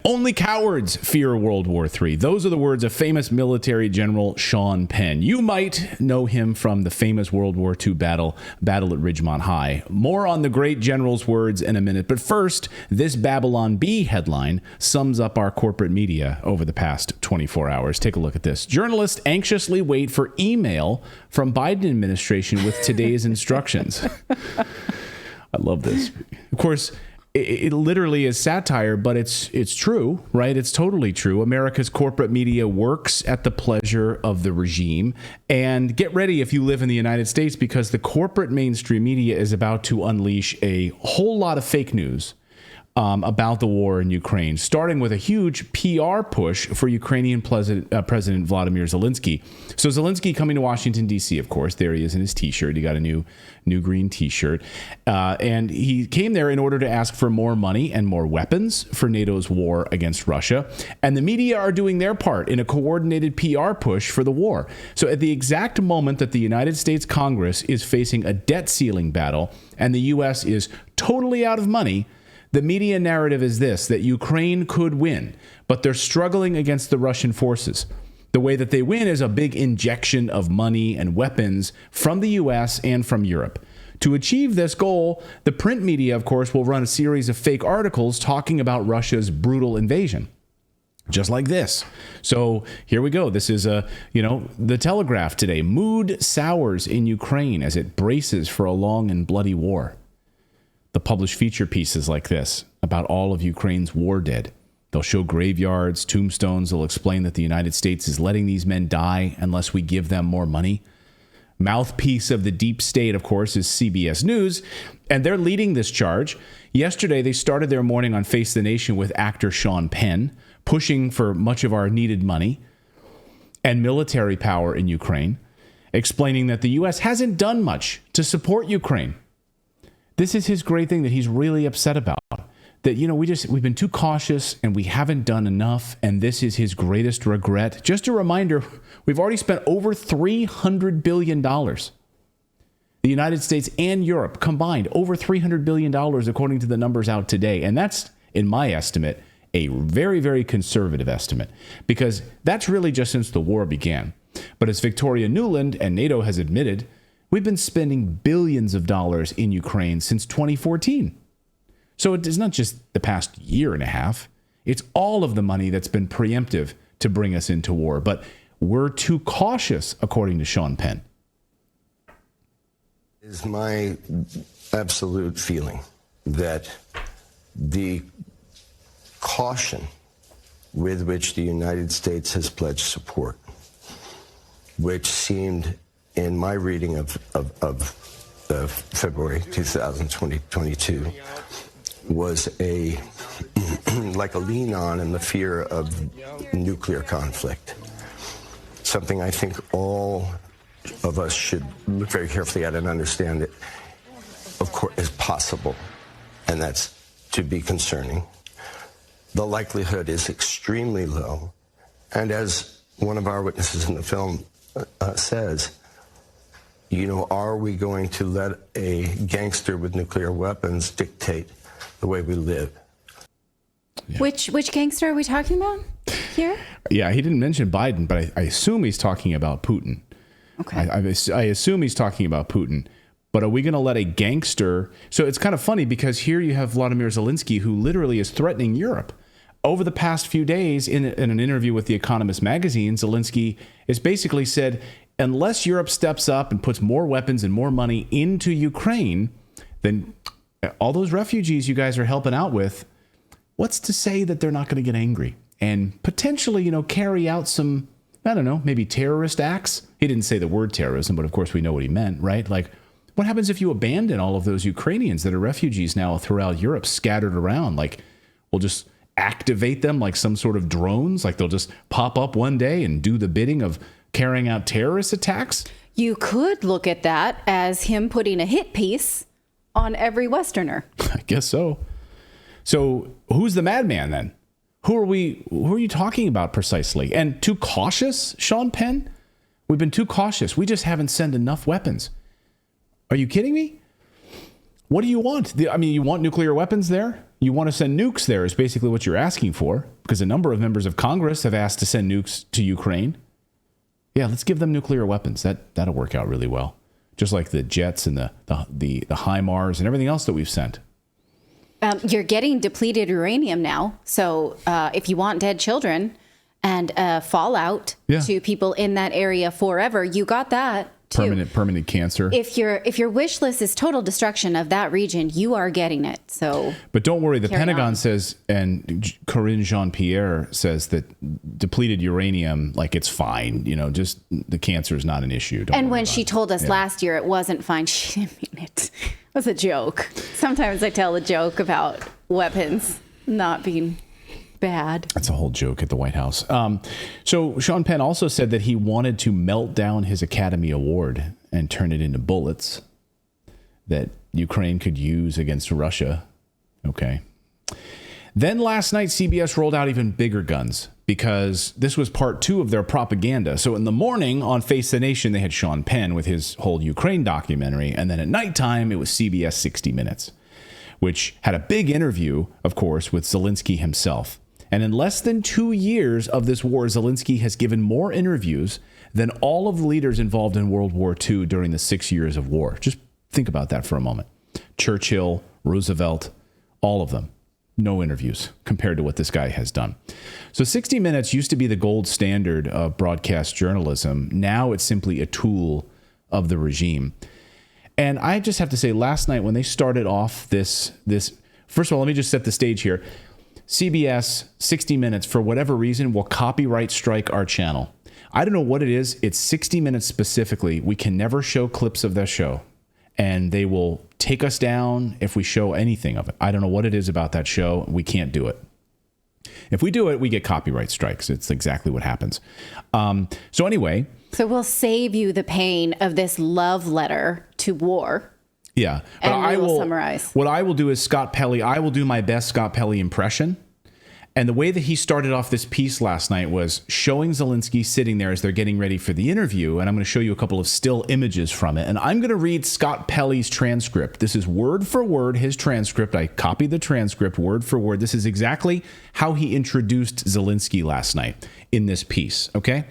Only cowards fear World War III. Those are the words of famous military general Sean Penn. You might know him from the famous World War II battle at Ridgemont High. More on the great general's words in a minute. But first, this Babylon Bee headline sums up our corporate media over the past 24 hours. Take a look at this. Journalists anxiously wait for email from Biden administration with today's instructions. I love this. Of course, it literally is satire, but it's true, right? It's totally true. America's corporate media works at the pleasure of the regime. And get ready if you live in the United States, because the corporate mainstream media is about to unleash a whole lot of fake news about the war in Ukraine, starting with a huge PR push for Ukrainian President Vladimir Zelensky. So Zelensky coming to Washington, D.C., of course. There he is in his T-shirt. He got a new green T-shirt. And he came there in order to ask for more money and more weapons for NATO's war against Russia. And the media are doing their part in a coordinated PR push for the war. So at the exact moment that the United States Congress is facing a debt ceiling battle and the U.S. is totally out of money, the media narrative is this, that Ukraine could win, but they're struggling against the Russian forces. The way that they win is a big injection of money and weapons from the U.S. and from Europe. To achieve this goal, the print media, of course, will run a series of fake articles talking about Russia's brutal invasion. Just like this. So here we go. This is the Telegraph today. Mood sours in Ukraine as it braces for a long and bloody war. The published feature pieces like this about all of Ukraine's war dead. They'll show graveyards, tombstones. They'll explain that the United States is letting these men die unless we give them more money. Mouthpiece of the deep state, of course, is CBS News, and they're leading this charge. Yesterday, they started their morning on Face the Nation with actor Sean Penn, pushing for much of our needed money and military power in Ukraine, explaining that the U.S. hasn't done much to support Ukraine. This is his great thing that he's really upset about. That, we've been too cautious and we haven't done enough. And this is his greatest regret. Just a reminder, we've already spent over $300 billion. The United States and Europe combined over $300 billion, according to the numbers out today. And that's, in my estimate, a very, very conservative estimate, because that's really just since the war began. But as Victoria Nuland and NATO has admitted, we've been spending billions of dollars in Ukraine since 2014. So it is not just the past year and a half. It's all of the money that's been preemptive to bring us into war. But we're too cautious, according to Sean Penn. It's my absolute feeling that the caution with which the United States has pledged support, which seemed, in my reading of February 2022, was like a lean on in the fear of nuclear conflict. Something I think all of us should look very carefully at and understand that, of course, is possible, and that's to be concerning. The likelihood is extremely low, and as one of our witnesses in the film says, are we going to let a gangster with nuclear weapons dictate the way we live? Yeah. Which gangster are we talking about here? Yeah, he didn't mention Biden, but I assume he's talking about Putin. Okay. I assume he's talking about Putin. But are we going to let a gangster... So it's kind of funny, because here you have Vladimir Zelensky, who literally is threatening Europe. Over the past few days, in an interview with The Economist magazine, Zelensky has basically said, unless Europe steps up and puts more weapons and more money into Ukraine, then all those refugees you guys are helping out with, what's to say that they're not going to get angry and potentially, carry out some, I don't know, maybe terrorist acts? He didn't say the word terrorism, but of course we know what he meant, right? Like, what happens if you abandon all of those Ukrainians that are refugees now throughout Europe, scattered around? Like, we'll just activate them like some sort of drones? Like, they'll just pop up one day and do the bidding of carrying out terrorist attacks? You could look at that as him putting a hit piece on every Westerner. I guess so. So who's the madman then? Who are you talking about precisely? And too cautious, Sean Penn? We've been too cautious. We just haven't sent enough weapons. Are you kidding me? What do you want? You want nuclear weapons there? You want to send nukes there is basically what you're asking for, because a number of members of Congress have asked to send nukes to Ukraine. Yeah, let's give them nuclear weapons. That'll work out really well. Just like the jets and the HIMARS and everything else that we've sent. You're getting depleted uranium now. So if you want dead children and fallout to people in that area forever, you got that too. Permanent cancer. If your wish list is total destruction of that region, you are getting it. So, but don't worry. The Pentagon says, and Corinne Jean-Pierre says that depleted uranium, like it's fine. Just the cancer is not an issue. And when she told us last year it wasn't fine, she didn't mean it. It was a joke. Sometimes I tell a joke about weapons not being bad. That's a whole joke at the White House. So Sean Penn also said that he wanted to melt down his Academy Award and turn it into bullets that Ukraine could use against Russia. Okay. Then last night, CBS rolled out even bigger guns because this was part 2 of their propaganda. So in the morning on Face the Nation, they had Sean Penn with his whole Ukraine documentary. And then at nighttime, it was CBS 60 Minutes, which had a big interview, of course, with Zelensky himself. And in less than 2 years of this war, Zelensky has given more interviews than all of the leaders involved in World War II during the 6 years of war. Just think about that for a moment. Churchill, Roosevelt, all of them. No interviews compared to what this guy has done. So 60 Minutes used to be the gold standard of broadcast journalism. Now it's simply a tool of the regime. And I just have to say, last night when they started off this, first of all, let me just set the stage here. CBS, 60 Minutes, for whatever reason, will copyright strike our channel. I don't know what it is. It's 60 Minutes specifically. We can never show clips of that show. And they will take us down if we show anything of it. I don't know what it is about that show. We can't do it. If we do it, we get copyright strikes. It's exactly what happens. So anyway. So we'll save you the pain of this love letter to war. Yeah. But I will summarize. What I will do is Scott Pelley. I will do my best Scott Pelley impression. And the way that he started off this piece last night was showing Zelensky sitting there as they're getting ready for the interview. And I'm going to show you a couple of still images from it. And I'm going to read Scott Pelley's transcript. This is word for word his transcript. I copied the transcript word for word. This is exactly how he introduced Zelensky last night in this piece. Okay.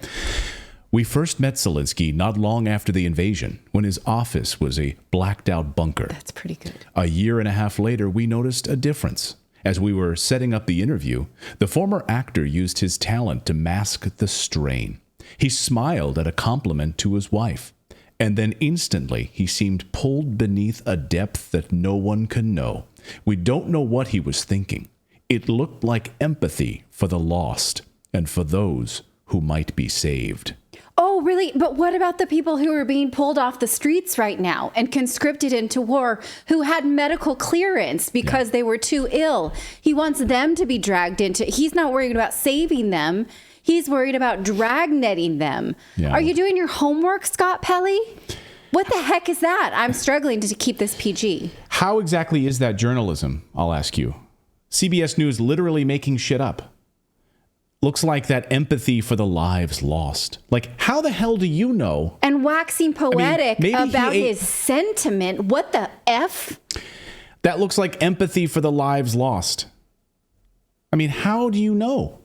We first met Zelensky not long after the invasion, when his office was a blacked-out bunker. That's pretty good. A year and a half later, we noticed a difference. As we were setting up the interview, the former actor used his talent to mask the strain. He smiled at a compliment to his wife, and then instantly he seemed pulled beneath a depth that no one can know. We don't know what he was thinking. It looked like empathy for the lost and for those who might be saved. Oh, really? But what about the people who are being pulled off the streets right now and conscripted into war who had medical clearance because they were too ill? He wants them to be dragged into. He's not worried about saving them. He's worried about dragnetting them. Yeah. Are you doing your homework, Scott Pelley? What the heck is that? I'm struggling to keep this PG. How exactly is that journalism? I'll ask you. CBS News literally making shit up. Looks like that empathy for the lives lost. Like, how the hell do you know? And waxing poetic about his sentiment. What the F? That looks like empathy for the lives lost. I mean, how do you know?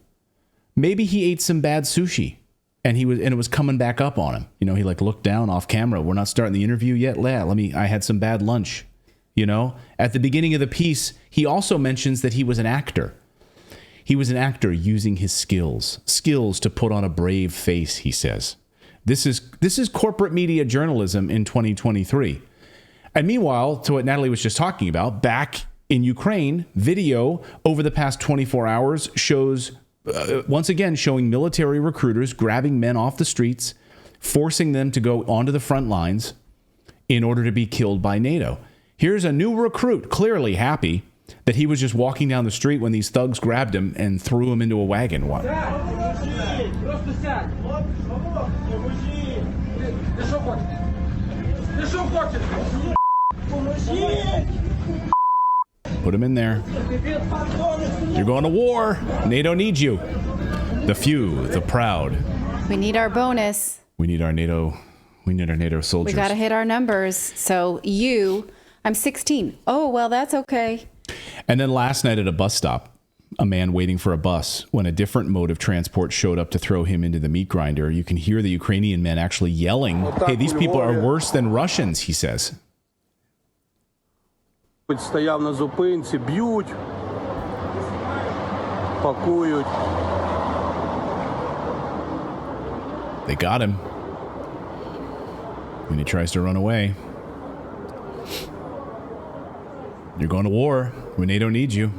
Maybe he ate some bad sushi and it was coming back up on him. He like looked down off camera. We're not starting the interview yet. I had some bad lunch. At the beginning of the piece, he also mentions that he was an actor. He was an actor using his skills to put on a brave face, he says. This is corporate media journalism in 2023. And meanwhile, to what Natalie was just talking about, back in Ukraine, video over the past 24 hours shows, once again, showing military recruiters grabbing men off the streets, forcing them to go onto the front lines in order to be killed by NATO. Here's a new recruit, clearly happy that he was just walking down the street when these thugs grabbed him and threw him into a wagon. Put him in there. You're going to war. NATO needs you. The few, the proud. We need our bonus. We need our NATO soldiers. We got to hit our numbers. So I'm 16. Oh, well, that's okay. And then last night at a bus stop, a man waiting for a bus, when a different mode of transport showed up to throw him into the meat grinder, you can hear the Ukrainian men actually yelling, "Hey, these people are worse than Russians," he says. Стояв на зупинці, б'ють, пакують. They got him. And he tries to run away. You're going to war when NATO needs you.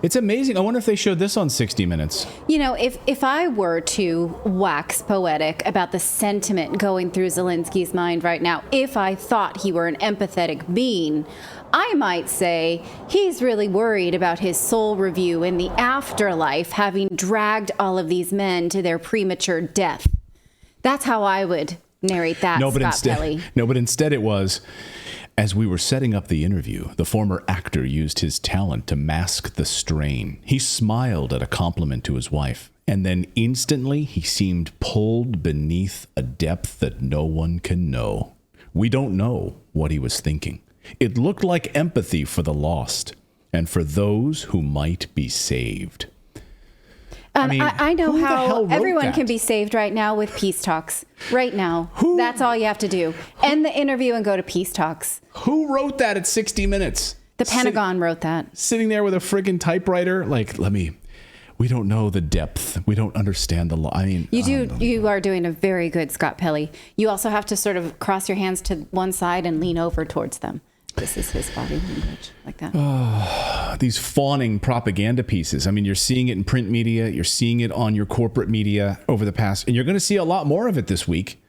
It's amazing. I wonder if they showed this on 60 Minutes. You know, if I were to wax poetic about the sentiment going through Zelensky's mind right now, if I thought he were an empathetic being, I might say he's really worried about his soul review in the afterlife, having dragged all of these men to their premature death. That's how I would narrate that, Scott Pelley. No, but instead it was, as we were setting up the interview, the former actor used his talent to mask the strain. He smiled at a compliment to his wife, and then instantly he seemed pulled beneath a depth that no one can know. We don't know what he was thinking. It looked like empathy for the lost and for those who might be saved. I know how everyone that? can be saved right now with peace talks. Right now. That's all you have to do. End the interview and go to peace talks. Who wrote that at 60 Minutes? The Pentagon wrote that. Sitting there with a friggin' typewriter, like, we don't know the depth. We don't understand the law. I mean, you are doing a very good Scott Pelley. You also have to sort of cross your hands to one side and lean over towards them. This is his body language, like that. These fawning propaganda pieces. I mean, you're seeing it in print media. You're seeing it on your corporate media over the past, and you're going to see a lot more of it this week.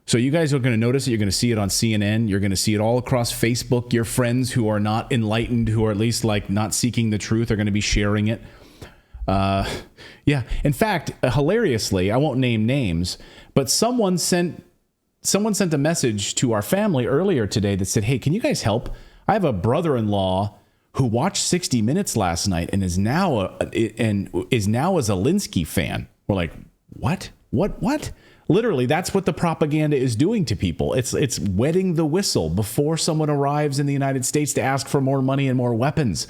So you guys are going to notice it. You're going to see it on CNN. You're going to see it all across Facebook. Your friends who are not enlightened, who are at least like not seeking the truth, are going to be sharing it. Yeah. In fact, hilariously, I won't name names, but someone sent a message to our family earlier today that said, "Hey, can you guys help? I have a brother-in-law who watched 60 Minutes last night and is now a Zelensky fan." We're like, "What? What?" Literally, that's what the propaganda is doing to people. It's wetting the whistle before someone arrives in the United States to ask for more money and more weapons.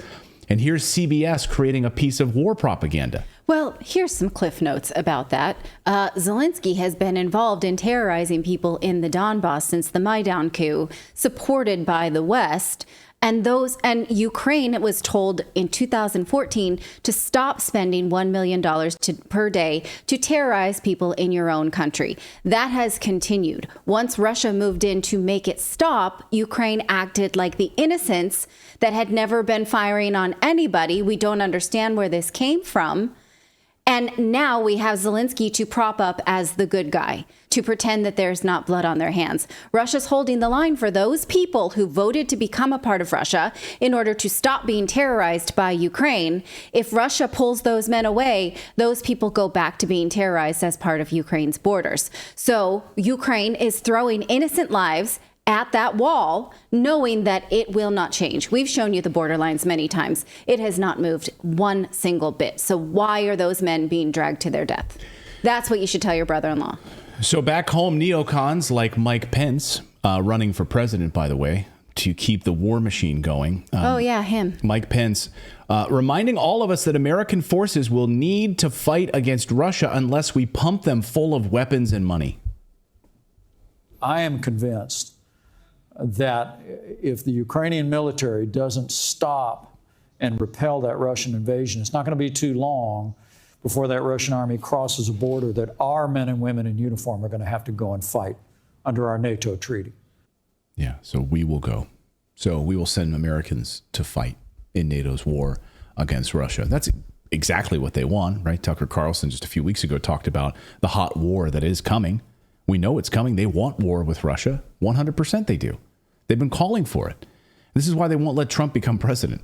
And here's CBS creating a piece of war propaganda. Well, here's some cliff notes about that. Zelensky has been involved in terrorizing people in the Donbass since the Maidan coup, supported by the West. And Ukraine was told in 2014 to stop spending $1 million per day to terrorize people in your own country. That has continued. Once Russia moved in to make it stop, Ukraine acted like the innocents that had never been firing on anybody. We don't understand where this came from. And now we have Zelensky to prop up as the good guy, to pretend that there's not blood on their hands. Russia's holding the line for those people who voted to become a part of Russia in order to stop being terrorized by Ukraine. If Russia pulls those men away, those people go back to being terrorized as part of Ukraine's borders. So Ukraine is throwing innocent lives at that wall, knowing that it will not change. We've shown you the border lines many times. It has not moved one single bit. So why are those men being dragged to their death? That's what you should tell your brother-in-law. So back home, neocons like Mike Pence, running for president, by the way, to keep the war machine going. Him. Mike Pence, reminding all of us that American forces will need to fight against Russia unless we pump them full of weapons and money. I am convinced that if the Ukrainian military doesn't stop and repel that Russian invasion, it's not going to be too long before that Russian army crosses a border that our men and women in uniform are going to have to go and fight under our NATO treaty. Yeah, so we will go. So we will send Americans to fight in NATO's war against Russia. That's exactly what they want, right? Tucker Carlson just a few weeks ago talked about the hot war that is coming. We know it's coming. They want war with Russia. 100% they do. They've been calling for it. This is why they won't let Trump become president.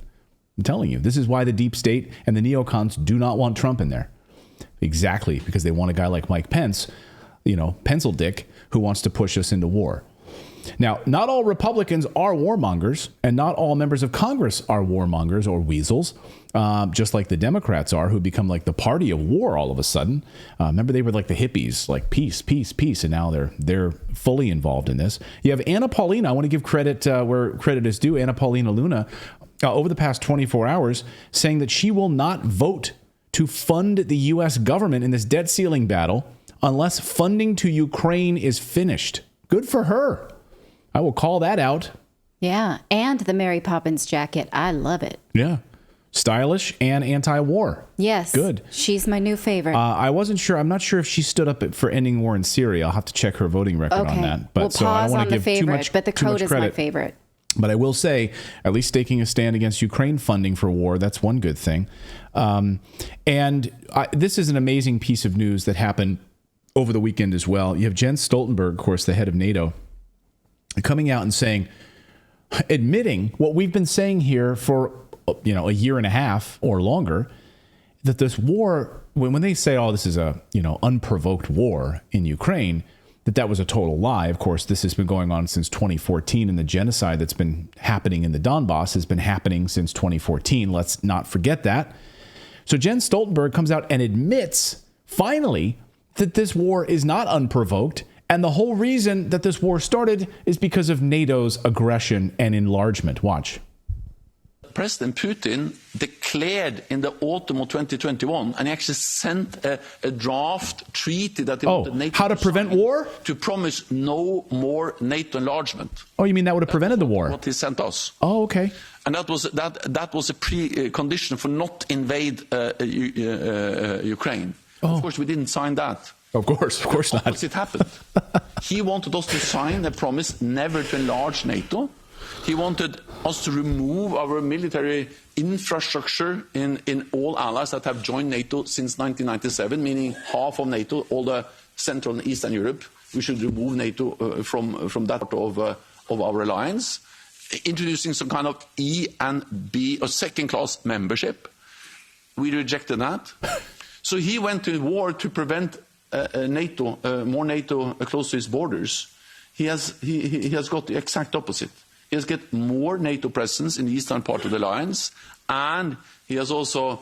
I'm telling you, this is why the deep state and the neocons do not want Trump in there. Exactly, because they want a guy like Mike Pence, pencil dick, who wants to push us into war. Now, not all Republicans are warmongers, and not all members of Congress are warmongers or weasels, just like the Democrats are, who become like the party of war all of a sudden. Remember, they were like the hippies, like peace, peace, peace, and now they're fully involved in this. You have Anna Paulina. I want to give credit where credit is due. Anna Paulina Luna over the past 24 hours saying that she will not vote to fund the U.S. government in this debt ceiling battle unless funding to Ukraine is finished. Good for her. I will call that out. Yeah, and the Mary Poppins jacket. I love it. Yeah. Stylish and anti-war. Yes. Good. She's my new favorite. I wasn't sure. I'm not sure if she stood up for ending war in Syria. I'll have to check her voting record on that. But we'll so I pause don't want on to the give favorite, but the code is my favorite. But I will say, at least taking a stand against Ukraine funding for war, that's one good thing. This is an amazing piece of news that happened over the weekend as well. You have Jens Stoltenberg, of course, the head of NATO, coming out and saying, admitting what we've been saying here for a year and a half or longer, that this war, when they say, oh, this is a unprovoked war in Ukraine, that was a total lie. Of course, this has been going on since 2014, and the genocide that's been happening in the Donbass has been happening since 2014. Let's not forget that. So Jens Stoltenberg comes out and admits, finally, that this war is not unprovoked, and the whole reason that this war started is because of NATO's aggression and enlargement. Watch. President Putin declared in the autumn of 2021, and he actually sent a draft treaty that he wanted NATO how to prevent war? To promise no more NATO enlargement. Oh, you mean that would have prevented the war? What he sent us. Oh, okay. And that was a precondition for not invade Ukraine. Of course, we didn't sign that. Of course not. Because it happened. He wanted us to sign a promise never to enlarge NATO. He wanted us to remove our military infrastructure in all allies that have joined NATO since 1997, meaning half of NATO, all the Central and Eastern Europe. We should remove NATO from that part of our alliance. Introducing some kind of E and B or second-class membership. We rejected that. So he went to war to prevent more NATO close to his borders. He has got the exact opposite. He has got more NATO presence in the eastern part of the alliance, and he has also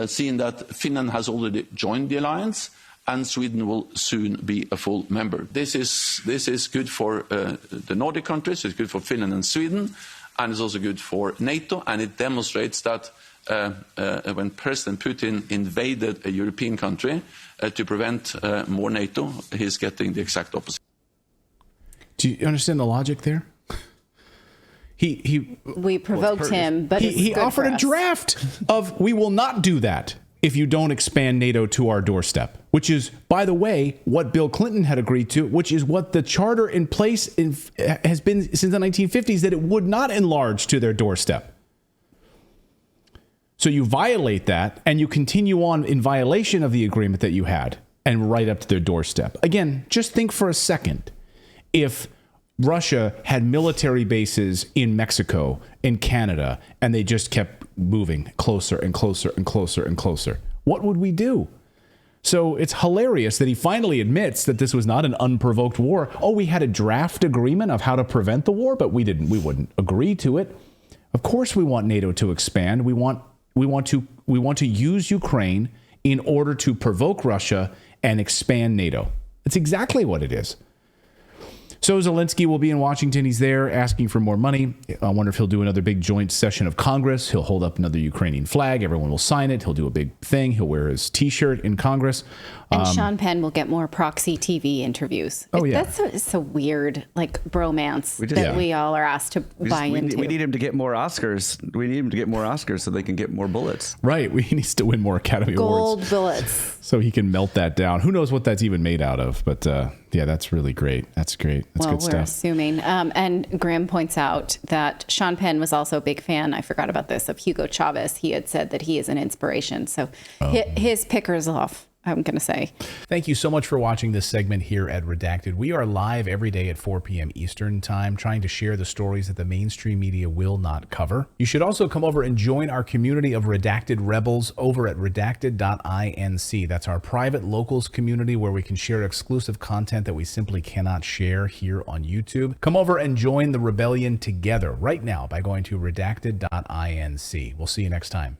seen that Finland has already joined the alliance, and Sweden will soon be a full member. This is good for the Nordic countries, it's good for Finland and Sweden, and it's also good for NATO, and it demonstrates that when President Putin invaded a European country to prevent more NATO, he's getting the exact opposite. Do you understand the logic there? We provoked him, but he offered a draft of, we will not do that if you don't expand NATO to our doorstep, which is, by the way, what Bill Clinton had agreed to, which is what the charter in place has been since the 1950s, that it would not enlarge to their doorstep. So you violate that, and you continue on in violation of the agreement that you had, and right up to their doorstep. Again, just think for a second. If Russia had military bases in Mexico, in Canada, and they just kept moving closer and closer and closer and closer, what would we do? So it's hilarious that he finally admits that this was not an unprovoked war. Oh, we had a draft agreement of how to prevent the war, but we wouldn't agree to it. Of course we want NATO to expand. We want to use Ukraine in order to provoke Russia and expand NATO. It's exactly what it is. So Zelensky will be in Washington. He's there asking for more money. I wonder if he'll do another big joint session of Congress. He'll hold up another Ukrainian flag. Everyone will sign it. He'll do a big thing. He'll wear his T-shirt in Congress. And Sean Penn will get more proxy TV interviews. Oh, yeah. That's so weird, like bromance we all are asked to buy into. We need him to get more Oscars. We need him to get more Oscars so they can get more bullets. Right. He needs to win more Academy Awards. Gold bullets. So he can melt that down. Who knows what that's even made out of? But yeah, that's really great. That's great. That's good stuff. We're assuming. And Graham points out that Sean Penn was also a big fan, I forgot about this, of Hugo Chavez. He had said that he is an inspiration. So his picker's off, I'm going to say. Thank you so much for watching this segment here at Redacted. We are live every day at 4 p.m. Eastern time, trying to share the stories that the mainstream media will not cover. You should also come over and join our community of Redacted Rebels over at redacted.inc. That's our private locals community where we can share exclusive content that we simply cannot share here on YouTube. Come over and join the rebellion together right now by going to redacted.inc. We'll see you next time.